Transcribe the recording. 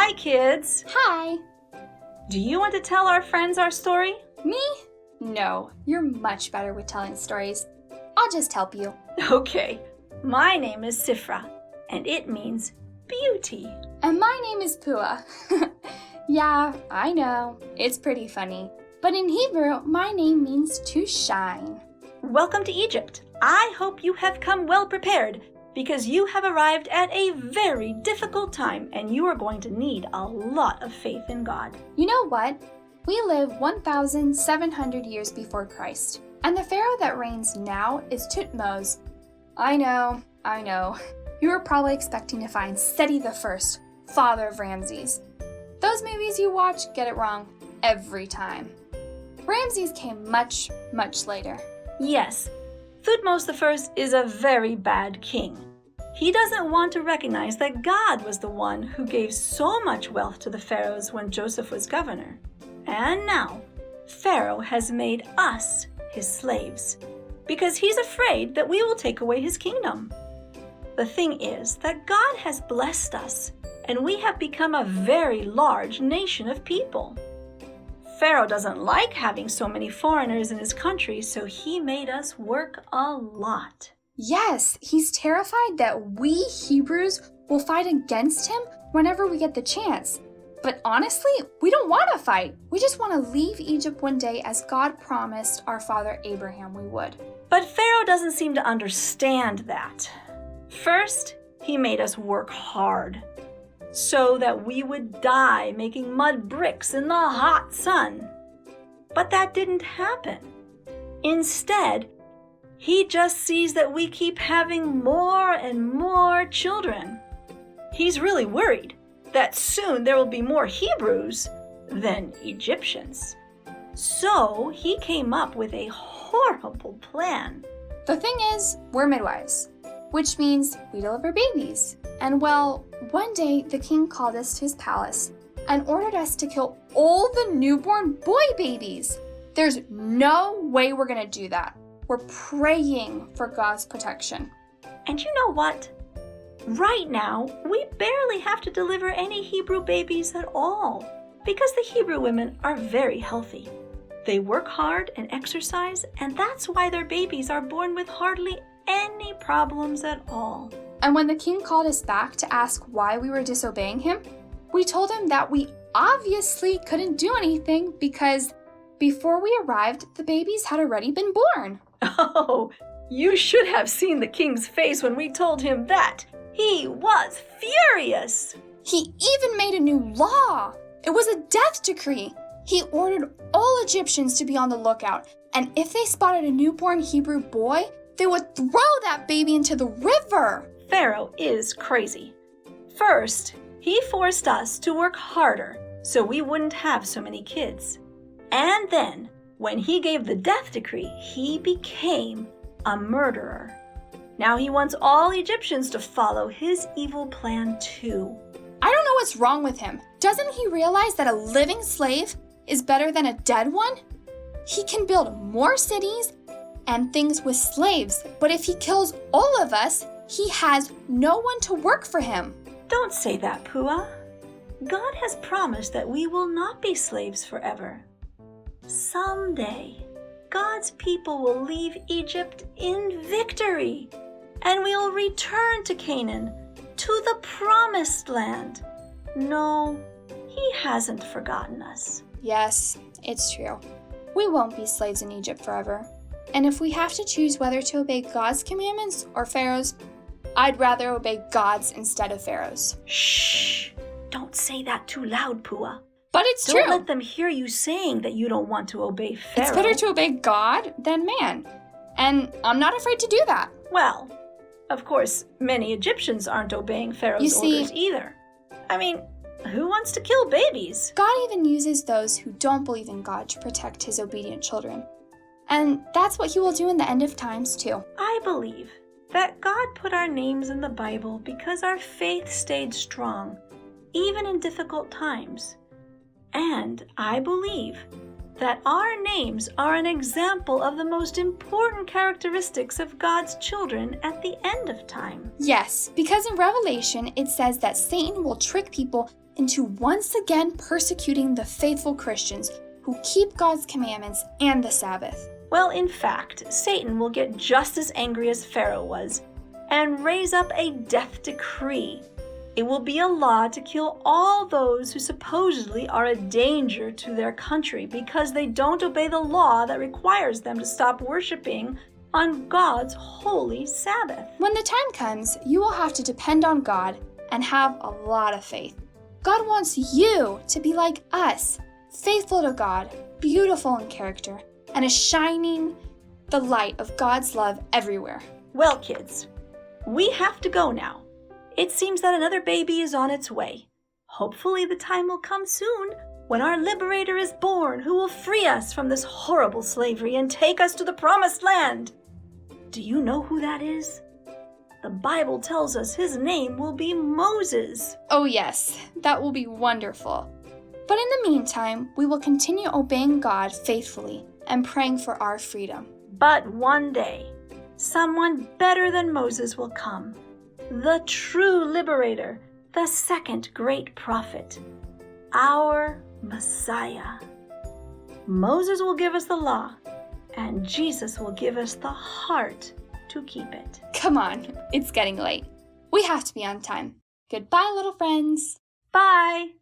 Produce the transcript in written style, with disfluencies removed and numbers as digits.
Hi, kids. Hi. Do you want to tell our friends our story? Me? No, you're much better with telling stories. I'll just help you. Okay. My name is Shiphrah, and it means beauty. And my name is Puah. Yeah, I know. It's pretty funny. But in Hebrew, my name means to shine. Welcome to Egypt. I hope you have come well prepared because you have arrived at a very difficult time and you are going to need a lot of faith in God. You know what? We live 1,700 years before Christ, and the pharaoh that reigns now is Thutmose. I know. You were probably expecting to find Seti the First, father of Ramses. Those movies you watch get it wrong every time. Ramses came much, much later. Yes, Thutmose I is a very bad king. He doesn't want to recognize that God was the one who gave so much wealth to the pharaohs when Joseph was governor. And now, Pharaoh has made us his slaves because he's afraid that we will take away his kingdom. The thing is that God has blessed us and we have become a very large nation of people. Pharaoh doesn't like having so many foreigners in his country, so he made us work a lot. Yes, he's terrified that we Hebrews will fight against him whenever we get the chance. But honestly, we don't want to fight. We just want to leave Egypt one day as God promised our father Abraham we would. But Pharaoh doesn't seem to understand that. First, he made us work hard so that we would die making mud bricks in the hot sun. But that didn't happen. Instead, he just sees that we keep having more and more children. He's really worried that soon there will be more Hebrews than Egyptians. So he came up with a horrible plan. The thing is, we're midwives, which means we deliver babies. And well, one day the king called us to his palace and ordered us to kill all the newborn boy babies. There's no way we're going to do that. We're praying for God's protection. And you know what? Right now, we barely have to deliver any Hebrew babies at all because the Hebrew women are very healthy. They work hard and exercise, and that's why their babies are born with hardly any problems at all. And when the king called us back to ask why we were disobeying him, we told him that we obviously couldn't do anything because before we arrived, the babies had already been born. Oh, you should have seen the king's face when we told him that. He was furious. He even made a new law. It was a death decree. He ordered all Egyptians to be on the lookout, and if they spotted a newborn Hebrew boy, they would throw that baby into the river. Pharaoh is crazy. First, he forced us to work harder so we wouldn't have so many kids. And then, when he gave the death decree, he became a murderer. Now he wants all Egyptians to follow his evil plan too. I don't know what's wrong with him. Doesn't he realize that a living slave is better than a dead one? He can build more cities and things with slaves, but if he kills all of us, he has no one to work for him. Don't say that, Puah. God has promised that we will not be slaves forever. Someday, God's people will leave Egypt in victory, and we'll return to Canaan, to the promised land. No, he hasn't forgotten us. Yes, it's true. We won't be slaves in Egypt forever. And if we have to choose whether to obey God's commandments or Pharaoh's, I'd rather obey God's instead of Pharaoh's. Shh! Don't say that too loud, Puah. But it's Don't true. let them hear you saying that you don't want to obey Pharaoh. It's better to obey God than man. And I'm not afraid to do that. Well, of course, many Egyptians aren't obeying Pharaoh's orders either. I mean, who wants to kill babies? God even uses those who don't believe in God to protect his obedient children. And that's what he will do in the end of times too. I believe that God put our names in the Bible because our faith stayed strong, even in difficult times. And I believe that our names are an example of the most important characteristics of God's children at the end of time. Yes, because in Revelation it says that Satan will trick people into once again persecuting the faithful Christians who keep God's commandments and the Sabbath. Well, in fact, Satan will get just as angry as Pharaoh was and raise up a death decree. It will be a law to kill all those who supposedly are a danger to their country because they don't obey the law that requires them to stop worshiping on God's holy Sabbath. When the time comes, you will have to depend on God and have a lot of faith. God wants you to be like us, faithful to God, beautiful in character, and a shining the light of God's love everywhere. Well, kids, we have to go now. It seems that another baby is on its way. Hopefully the time will come soon when our liberator is born who will free us from this horrible slavery and take us to the promised land. Do you know who that is? The Bible tells us his name will be Moses. Oh yes, that will be wonderful. But in the meantime, we will continue obeying God faithfully and praying for our freedom. But one day, someone better than Moses will come. The true liberator, the second great prophet, our Messiah. Moses will give us the law, and Jesus will give us the heart to keep it. Come on, it's getting late. We have to be on time. Goodbye, little friends. Bye!